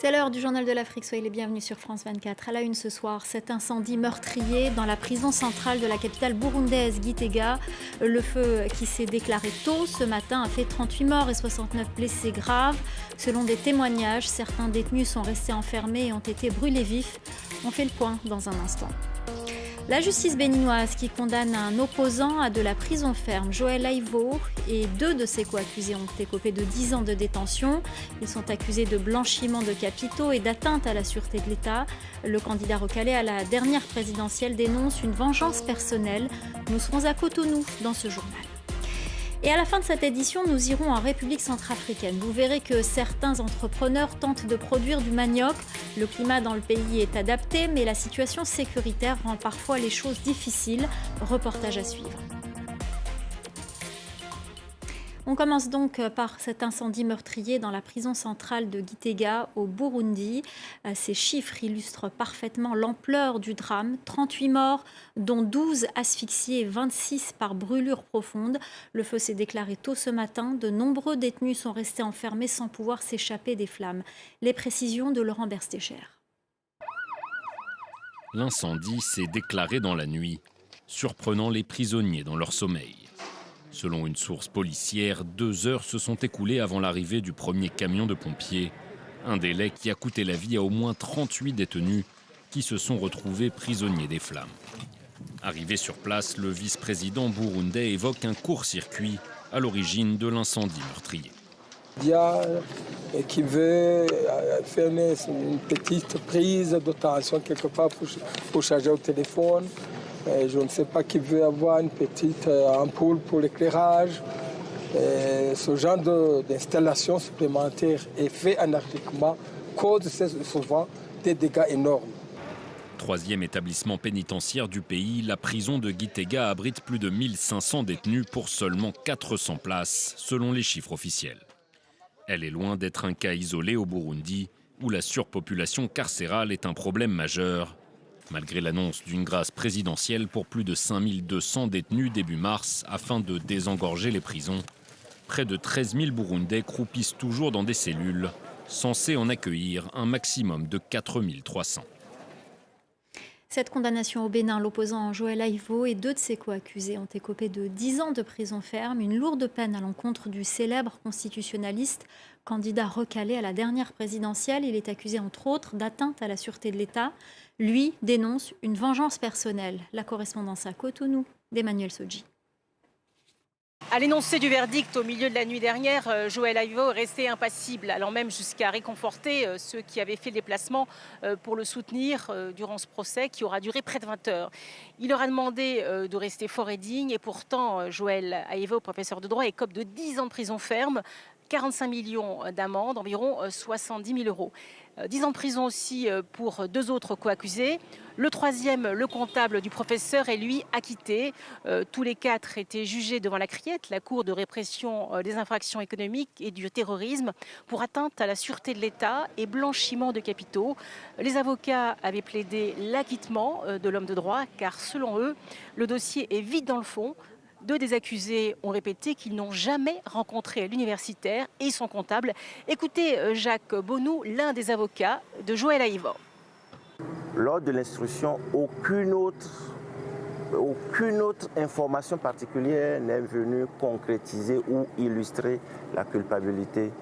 C'est l'heure du journal de l'Afrique, soyez les bienvenus sur France 24. À la une ce soir, cet incendie meurtrier dans la prison centrale de la capitale burundaise Gitega. Le feu qui s'est déclaré tôt ce matin a fait 38 morts et 69 blessés graves. Selon des témoignages, certains détenus sont restés enfermés et ont été brûlés vifs. On fait le point dans un instant. La justice béninoise qui condamne un opposant à de la prison ferme, Joël Aivo, et deux de ses co-accusés ont écopé de 10 ans de détention. Ils sont accusés de blanchiment de capitaux et d'atteinte à la sûreté de l'État. Le candidat recalé à la dernière présidentielle dénonce une vengeance personnelle. Nous serons à Cotonou dans ce journal. Et à la fin de cette édition, nous irons en République centrafricaine. Vous verrez que certains entrepreneurs tentent de produire du manioc. Le climat dans le pays est adapté, mais la situation sécuritaire rend parfois les choses difficiles. Reportage à suivre. On commence donc par cet incendie meurtrier dans la prison centrale de Gitega au Burundi. Ces chiffres illustrent parfaitement l'ampleur du drame. 38 morts, dont 12 asphyxiés et 26 par brûlure profonde. Le feu s'est déclaré tôt ce matin. De nombreux détenus sont restés enfermés sans pouvoir s'échapper des flammes. Les précisions de Laurent Berstécher. L'incendie s'est déclaré dans la nuit, surprenant les prisonniers dans leur sommeil. Selon une source policière, 2 heures se sont écoulées avant l'arrivée du premier camion de pompiers. Un délai qui a coûté la vie à au moins 38 détenus qui se sont retrouvés prisonniers des flammes. Arrivé sur place, le vice-président burundais évoque un court-circuit à l'origine de l'incendie meurtrier. Il y a qui veut faire une petite prise de tension quelque part pour charger au téléphone. Je ne sais pas qui veut avoir une petite ampoule pour l'éclairage. Ce genre d'installation supplémentaire est fait anarchiquement, cause souvent des dégâts énormes. Troisième établissement pénitentiaire du pays, la prison de Gitega abrite plus de 1500 détenus pour seulement 400 places, selon les chiffres officiels. Elle est loin d'être un cas isolé au Burundi, où la surpopulation carcérale est un problème majeur. Malgré l'annonce d'une grâce présidentielle pour plus de 5200 détenus début mars afin de désengorger les prisons, près de 13 000 Burundais croupissent toujours dans des cellules, censées en accueillir un maximum de 4 300. Cette condamnation au Bénin, l'opposant Joël Aivo et deux de ses co-accusés ont écopé de 10 ans de prison ferme, une lourde peine à l'encontre du célèbre constitutionnaliste, candidat recalé à la dernière présidentielle. Il est accusé entre autres d'atteinte à la sûreté de l'État. Lui dénonce une vengeance personnelle. La correspondance à Cotonou d'Emmanuel Sodji. À l'énoncé du verdict au milieu de la nuit dernière, Joël Aivo est resté impassible, allant même jusqu'à réconforter ceux qui avaient fait le déplacement pour le soutenir durant ce procès qui aura duré près de 20 heures. Il leur a demandé de rester fort et digne et pourtant Joël Aivo, professeur de droit, écope de 10 ans de prison ferme, 45 millions d'amende, environ 70 000 euros. 10 ans de prison aussi pour deux autres co-accusés. Le troisième, le comptable du professeur, est lui acquitté. Tous les quatre étaient jugés devant la Criette, la Cour de répression des infractions économiques et du terrorisme, pour atteinte à la sûreté de l'État et blanchiment de capitaux. Les avocats avaient plaidé l'acquittement de l'homme de droit, car selon eux, le dossier est vide dans le fond. Deux des accusés ont répété qu'ils n'ont jamais rencontré l'universitaire et son comptable. Écoutez Jacques Bonou, l'un des avocats de Joël Aivo. Lors de l'instruction, aucune autre information particulière n'est venue concrétiser ou illustrer la culpabilité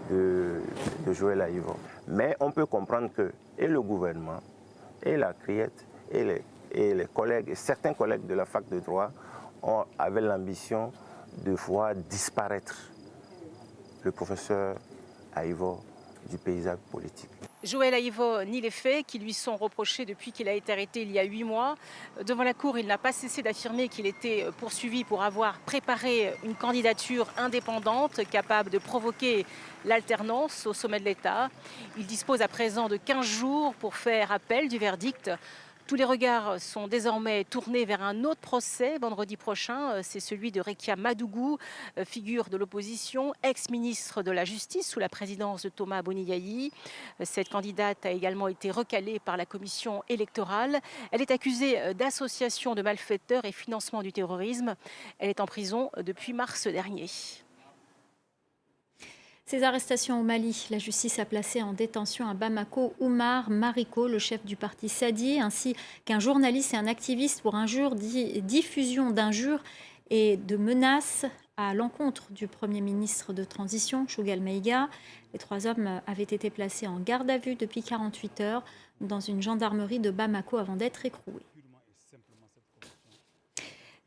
de Joël Aivo. Mais on peut comprendre que et le gouvernement, et la Criette, et les collègues, et certains collègues de la fac de droit avaient l'ambition de voir disparaître le professeur Aivo du paysage politique. Joël Aivo nie les faits qui lui sont reprochés depuis qu'il a été arrêté il y a 8 mois. Devant la Cour, il n'a pas cessé d'affirmer qu'il était poursuivi pour avoir préparé une candidature indépendante capable de provoquer l'alternance au sommet de l'État. Il dispose à présent de 15 jours pour faire appel du verdict. Tous les regards sont désormais tournés vers un autre procès vendredi prochain. C'est celui de Rekia Madougou, figure de l'opposition, ex-ministre de la Justice sous la présidence de Thomas Boniyayi. Cette candidate a également été recalée par la commission électorale. Elle est accusée d'association de malfaiteurs et financement du terrorisme. Elle est en prison depuis mars dernier. Ces arrestations au Mali, la justice a placé en détention à Bamako Oumar Mariko, le chef du parti Sadi, ainsi qu'un journaliste et un activiste pour diffusion d'injures et de menaces à l'encontre du Premier ministre de transition, Choguel Maïga. Les 3 hommes avaient été placés en garde à vue depuis 48 heures dans une gendarmerie de Bamako avant d'être écroués.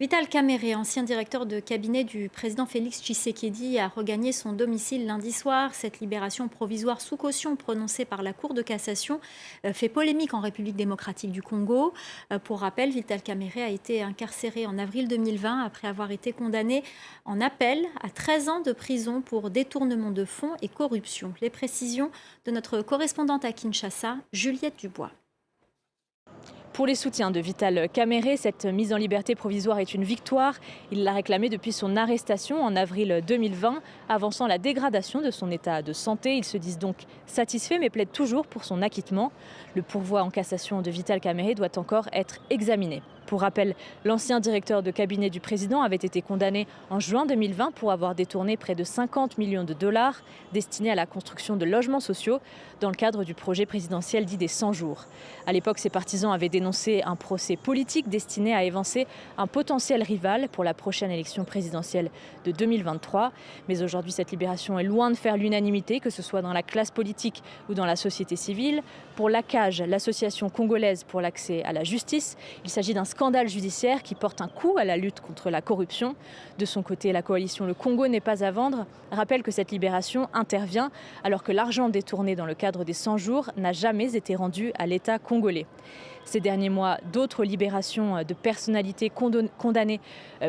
Vital Kamerhe, ancien directeur de cabinet du président Félix Tshisekedi, a regagné son domicile lundi soir. Cette libération provisoire sous caution prononcée par la Cour de cassation fait polémique en République démocratique du Congo. Pour rappel, Vital Kamerhe a été incarcéré en avril 2020 après avoir été condamné en appel à 13 ans de prison pour détournement de fonds et corruption. Les précisions de notre correspondante à Kinshasa, Juliette Dubois. Pour les soutiens de Vital Kamerhe, cette mise en liberté provisoire est une victoire. Il l'a réclamée depuis son arrestation en avril 2020, avançant la dégradation de son état de santé. Ils se disent donc satisfaits mais plaident toujours pour son acquittement. Le pourvoi en cassation de Vital Kamerhe doit encore être examiné. Pour rappel, l'ancien directeur de cabinet du président avait été condamné en juin 2020 pour avoir détourné près de 50 millions de dollars destinés à la construction de logements sociaux dans le cadre du projet présidentiel dit des 100 jours. À l'époque, ses partisans avaient dénoncé un procès politique destiné à évincer un potentiel rival pour la prochaine élection présidentielle de 2023. Mais aujourd'hui, cette libération est loin de faire l'unanimité, que ce soit dans la classe politique ou dans la société civile. Pour l'ACAJ, l'association congolaise pour l'accès à la justice, il s'agit d'un scandale judiciaire qui porte un coup à la lutte contre la corruption. De son côté, la coalition Le Congo n'est pas à vendre rappelle que cette libération intervient alors que l'argent détourné dans le cadre des 100 jours n'a jamais été rendu à l'État congolais. Ces derniers mois, d'autres libérations de personnalités condamnées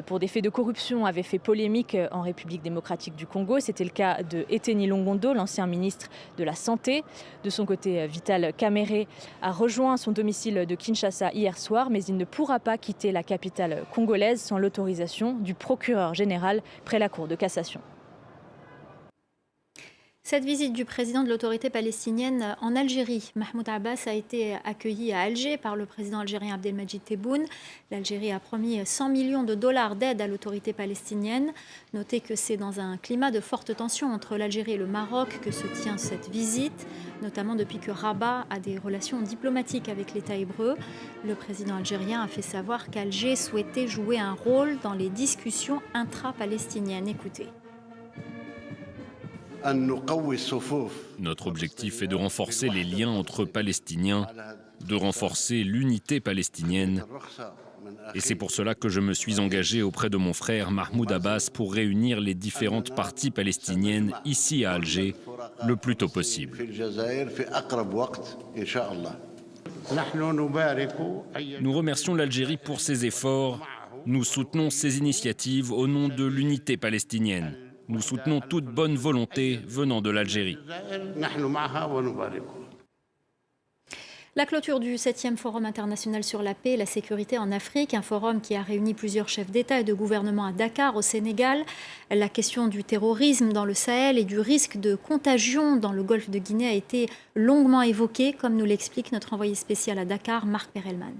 pour des faits de corruption avaient fait polémique en République démocratique du Congo. C'était le cas de Eteni Longondo, l'ancien ministre de la Santé. De son côté, Vital Kamerhe a rejoint son domicile de Kinshasa hier soir, mais il ne pourra pas quitter la capitale congolaise sans l'autorisation du procureur général près la Cour de cassation. Cette visite du président de l'autorité palestinienne en Algérie, Mahmoud Abbas, a été accueilli à Alger par le président algérien Abdelmadjid Tebboune. L'Algérie a promis 100 millions de dollars d'aide à l'autorité palestinienne. Notez que c'est dans un climat de forte tension entre l'Algérie et le Maroc que se tient cette visite, notamment depuis que Rabat a des relations diplomatiques avec l'État hébreu. Le président algérien a fait savoir qu'Alger souhaitait jouer un rôle dans les discussions intra-palestiniennes. Écoutez. Notre objectif est de renforcer les liens entre Palestiniens, de renforcer l'unité palestinienne. Et c'est pour cela que je me suis engagé auprès de mon frère Mahmoud Abbas pour réunir les différentes parties palestiniennes ici à Alger le plus tôt possible. Nous remercions l'Algérie pour ses efforts. Nous soutenons ses initiatives au nom de l'unité palestinienne. Nous soutenons toute bonne volonté venant de l'Algérie. La clôture du 7e Forum international sur la paix et la sécurité en Afrique, un forum qui a réuni plusieurs chefs d'État et de gouvernement à Dakar, au Sénégal. La question du terrorisme dans le Sahel et du risque de contagion dans le golfe de Guinée a été longuement évoquée, comme nous l'explique notre envoyé spécial à Dakar, Marc Perelman.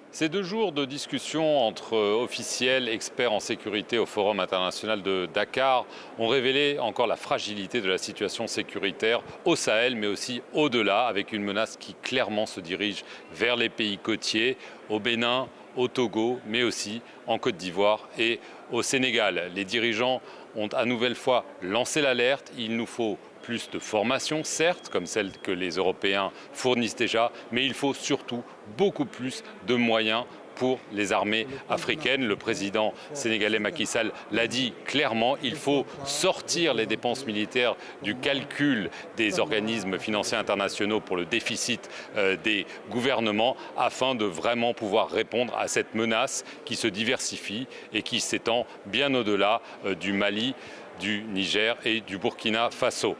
Ces 2 jours de discussion entre officiels, experts en sécurité au Forum international de Dakar ont révélé encore la fragilité de la situation sécuritaire au Sahel, mais aussi au-delà, avec une menace qui clairement se dirige vers les pays côtiers, au Bénin, au Togo, mais aussi en Côte d'Ivoire et au Sénégal. Les dirigeants ont à nouvelle fois lancé l'alerte. Il nous faut plus de formation, certes, comme celle que les Européens fournissent déjà, mais il faut surtout beaucoup plus de moyens pour les armées africaines. Le président sénégalais Macky Sall l'a dit clairement, il faut sortir les dépenses militaires du calcul des organismes financiers internationaux pour le déficit des gouvernements afin de vraiment pouvoir répondre à cette menace qui se diversifie et qui s'étend bien au-delà du Mali, du Niger et du Burkina Faso.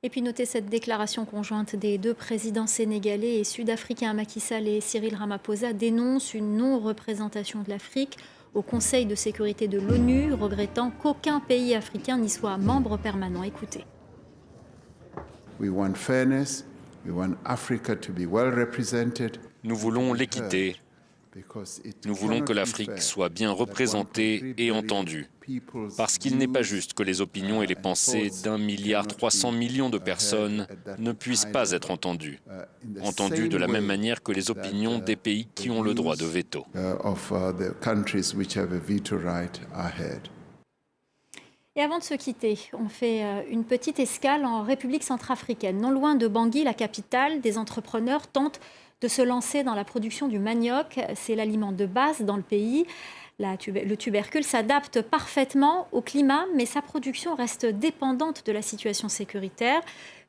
Et puis notez cette déclaration conjointe des 2 présidents sénégalais et sud-africains, Macky Sall et Cyril Ramaphosa, dénoncent une non-représentation de l'Afrique au Conseil de sécurité de l'ONU, regrettant qu'aucun pays africain n'y soit membre permanent. Écoutez. Nous voulons l'équité, Nous voulons que l'Afrique soit bien représentée et entendue, parce qu'il n'est pas juste que les opinions et les pensées d'1,3 milliard de personnes ne puissent pas être entendues de la même manière que les opinions des pays qui ont le droit de veto. Et avant de se quitter, on fait une petite escale en République centrafricaine. Non loin de Bangui, la capitale, des entrepreneurs tentent de se lancer dans la production du manioc. C'est l'aliment de base dans le pays. Le tubercule s'adapte parfaitement au climat, mais sa production reste dépendante de la situation sécuritaire.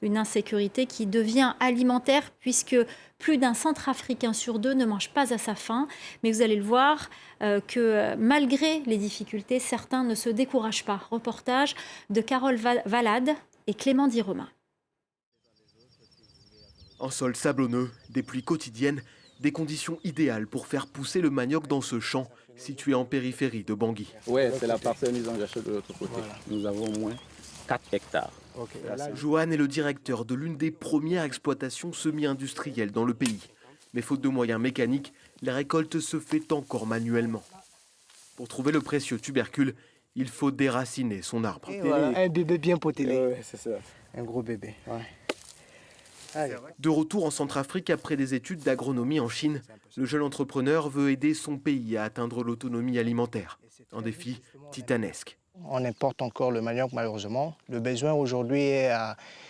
Une insécurité qui devient alimentaire puisque plus d'un Centrafricain sur 2 ne mange pas à sa faim. Mais vous allez le voir que malgré les difficultés, certains ne se découragent pas. Reportage de Carole Valade et Clément Di-Romain. Un sol sablonneux, des pluies quotidiennes, des conditions idéales pour faire pousser le manioc dans ce champ situé en périphérie de Bangui. Oui, c'est la parcelle mise en jachère de l'autre côté. Voilà. Nous avons au moins 4 hectares. Okay. Johan est le directeur de l'une des premières exploitations semi-industrielles dans le pays. Mais faute de moyens mécaniques, la récolte se fait encore manuellement. Pour trouver le précieux tubercule, il faut déraciner son arbre. Et voilà, un bébé bien potelé. C'est ça. Un gros bébé. Ouais. De retour en Centrafrique après des études d'agronomie en Chine, le jeune entrepreneur veut aider son pays à atteindre l'autonomie alimentaire. Un défi titanesque. On importe encore le manioc malheureusement. Le besoin aujourd'hui est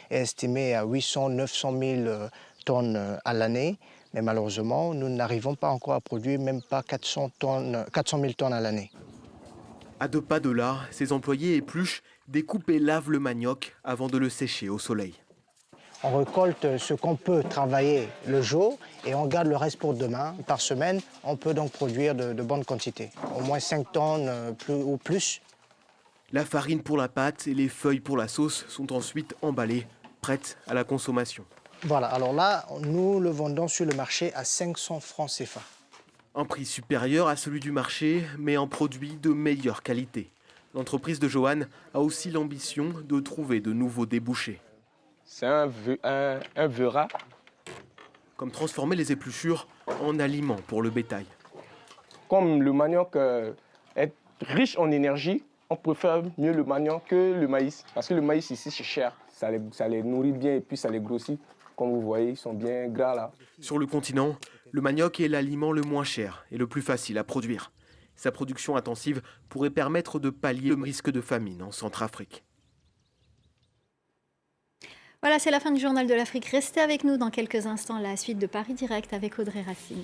estimé à 800-900 000 tonnes à l'année. Mais malheureusement, nous n'arrivons pas encore à produire même pas 400 000 tonnes à l'année. À 2 pas de là, ses employés épluchent, découpent et lavent le manioc avant de le sécher au soleil. On récolte ce qu'on peut travailler le jour et on garde le reste pour demain. Par semaine, on peut donc produire de bonnes quantités, au moins 5 tonnes ou plus. La farine pour la pâte et les feuilles pour la sauce sont ensuite emballées, prêtes à la consommation. Voilà, alors là, nous le vendons sur le marché à 500 francs CFA. Un prix supérieur à celui du marché, mais en produit de meilleure qualité. L'entreprise de Johan a aussi l'ambition de trouver de nouveaux débouchés. C'est un verra. Comme transformer les épluchures en aliments pour le bétail. Comme le manioc est riche en énergie, on préfère mieux le manioc que le maïs. Parce que le maïs ici, c'est cher. Ça les nourrit bien et puis ça les grossit. Comme vous voyez, ils sont bien gras là. Sur le continent, le manioc est l'aliment le moins cher et le plus facile à produire. Sa production intensive pourrait permettre de pallier le risque de famine en Centrafrique. Voilà, c'est la fin du Journal de l'Afrique. Restez avec nous dans quelques instants, la suite de Paris Direct avec Audrey Racine.